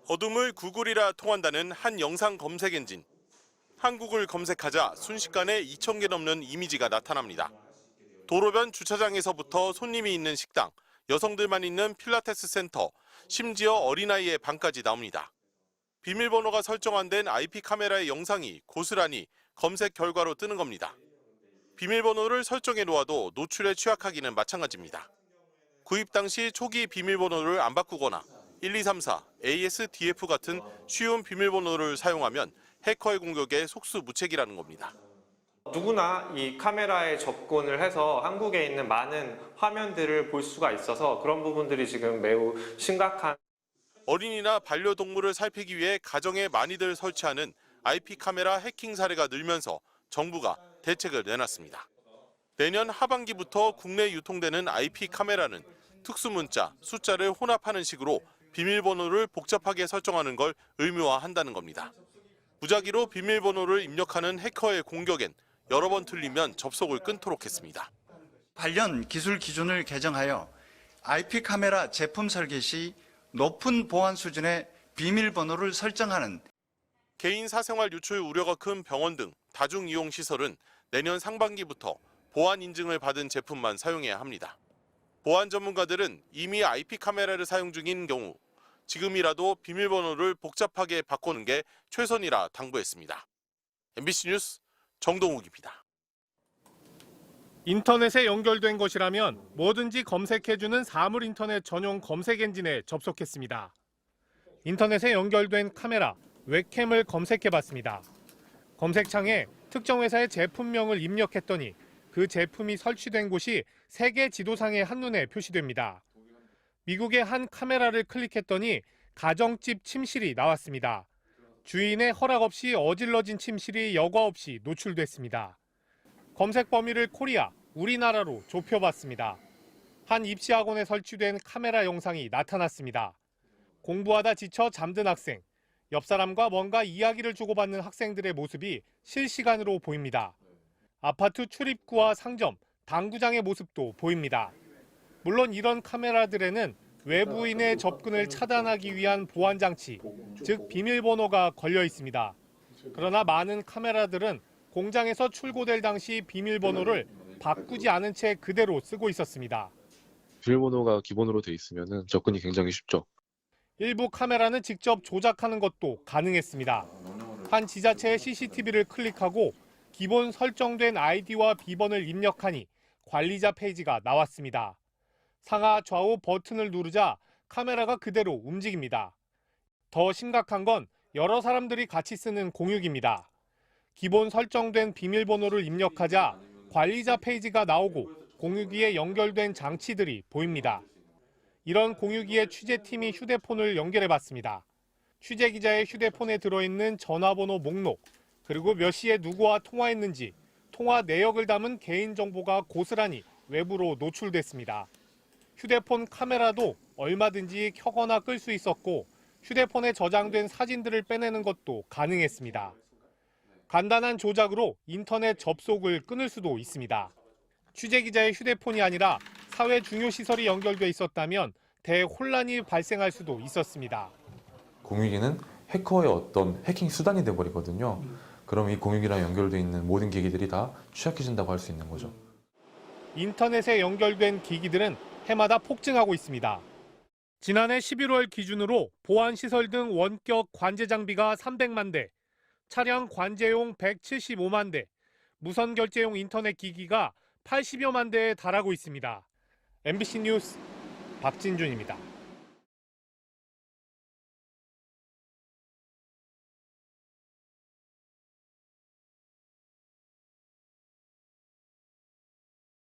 어둠을 구글이라 통한다는 한 영상 검색 엔진. 한국을 검색하자 순식간에 2,000개 넘는 이미지가 나타납니다. 도로변 주차장에서부터 손님이 있는 식당, 여성들만 있는 필라테스 센터, 심지어 어린아이의 방까지 나옵니다. 비밀번호가 설정 안 된 IP 카메라의 영상이 고스란히 검색 결과로 뜨는 겁니다. 비밀번호를 설정해 놓아도 노출에 취약하기는 마찬가지입니다. 구입 당시 초기 비밀번호를 안 바꾸거나 1234, ASDF 같은 쉬운 비밀번호를 사용하면 해커의 공격에 속수무책이라는 겁니다. 누구나 이 카메라에 접근을 해서 한국에 있는 많은 화면들을 볼 수가 있어서 그런 부분들이 지금 매우 심각한. 어린이나 반려동물을 살피기 위해 가정에 많이들 설치하는 IP 카메라 해킹 사례가 늘면서 정부가 대책을 내놨습니다. 내년 하반기부터 국내 유통되는 IP 카메라는 특수문자, 숫자를 혼합하는 식으로 비밀번호를 복잡하게 설정하는 걸 의무화한다는 겁니다. 무작위로 비밀번호를 입력하는 해커의 공격엔 여러 번 틀리면 접속을 끊도록 했습니다. 관련 기술 기준을 개정하여 IP 카메라 제품 설계 시 높은 보안 수준의 비밀번호를 설정하는 개인 사생활 유출 우려가 큰 병원 등 다중이용 시설은 내년 상반기부터 보안 인증을 받은 제품만 사용해야 합니다. 보안 전문가들은 이미 IP 카메라를 사용 중인 경우 지금이라도 비밀번호를 복잡하게 바꾸는 게 최선이라 당부했습니다. MBC 뉴스 정동욱입니다. 인터넷에 연결된 것이라면 뭐든지 검색해주는 사물 인터넷 전용 검색 엔진에 접속했습니다. 인터넷에 연결된 카메라, 웹캠을 검색해봤습니다. 검색창에 특정 회사의 제품명을 입력했더니 그 제품이 설치된 곳이 세계 지도상에 한눈에 표시됩니다. 미국의 한 카메라를 클릭했더니 가정집 침실이 나왔습니다. 주인의 허락 없이 어질러진 침실이 여과 없이 노출됐습니다. 검색 범위를 코리아, 우리나라로 좁혀봤습니다. 한 입시학원에 설치된 카메라 영상이 나타났습니다. 공부하다 지쳐 잠든 학생, 옆 사람과 뭔가 이야기를 주고받는 학생들의 모습이 실시간으로 보입니다. 아파트 출입구와 상점, 당구장의 모습도 보입니다. 물론 이런 카메라들에는 외부인의 접근을 차단하기 위한 보안 장치, 즉 비밀번호가 걸려 있습니다. 그러나 많은 카메라들은 공장에서 출고될 당시 비밀번호를 바꾸지 않은 채 그대로 쓰고 있었습니다. 비밀번호가 기본으로 돼 있으면 접근이 굉장히 쉽죠. 일부 카메라는 직접 조작하는 것도 가능했습니다. 한 지자체의 CCTV를 클릭하고 기본 설정된 아이디와 비번을 입력하니 관리자 페이지가 나왔습니다. 상하 좌우 버튼을 누르자 카메라가 그대로 움직입니다. 더 심각한 건 여러 사람들이 같이 쓰는 공유기입니다. 기본 설정된 비밀번호를 입력하자 관리자 페이지가 나오고 공유기에 연결된 장치들이 보입니다. 이런 공유기에 취재팀이 휴대폰을 연결해봤습니다. 취재기자의 휴대폰에 들어있는 전화번호 목록, 그리고 몇 시에 누구와 통화했는지, 통화 내역을 담은 개인정보가 고스란히 외부로 노출됐습니다. 휴대폰 카메라도 얼마든지 켜거나 끌 수 있었고 휴대폰에 저장된 사진들을 빼내는 것도 가능했습니다. 간단한 조작으로 인터넷 접속을 끊을 수도 있습니다. 취재기자의 휴대폰이 아니라 사회 중요 시설이 연결돼 있었다면 대혼란이 발생할 수도 있었습니다. 공유기는 해커의 어떤 해킹 수단이 돼버리거든요. 그럼 이 공유기랑 연결돼 있는 모든 기기들이 다 취약해진다고 할 수 있는 거죠. 인터넷에 연결된 기기들은 해마다 폭증하고 있습니다. 지난해 11월 기준으로 보안시설 등 원격 관제 장비가 300만 대, 차량 관제용 175만 대, 무선 결제용 인터넷 기기가 80여만 대에 달하고 있습니다. MBC 뉴스 박진준입니다.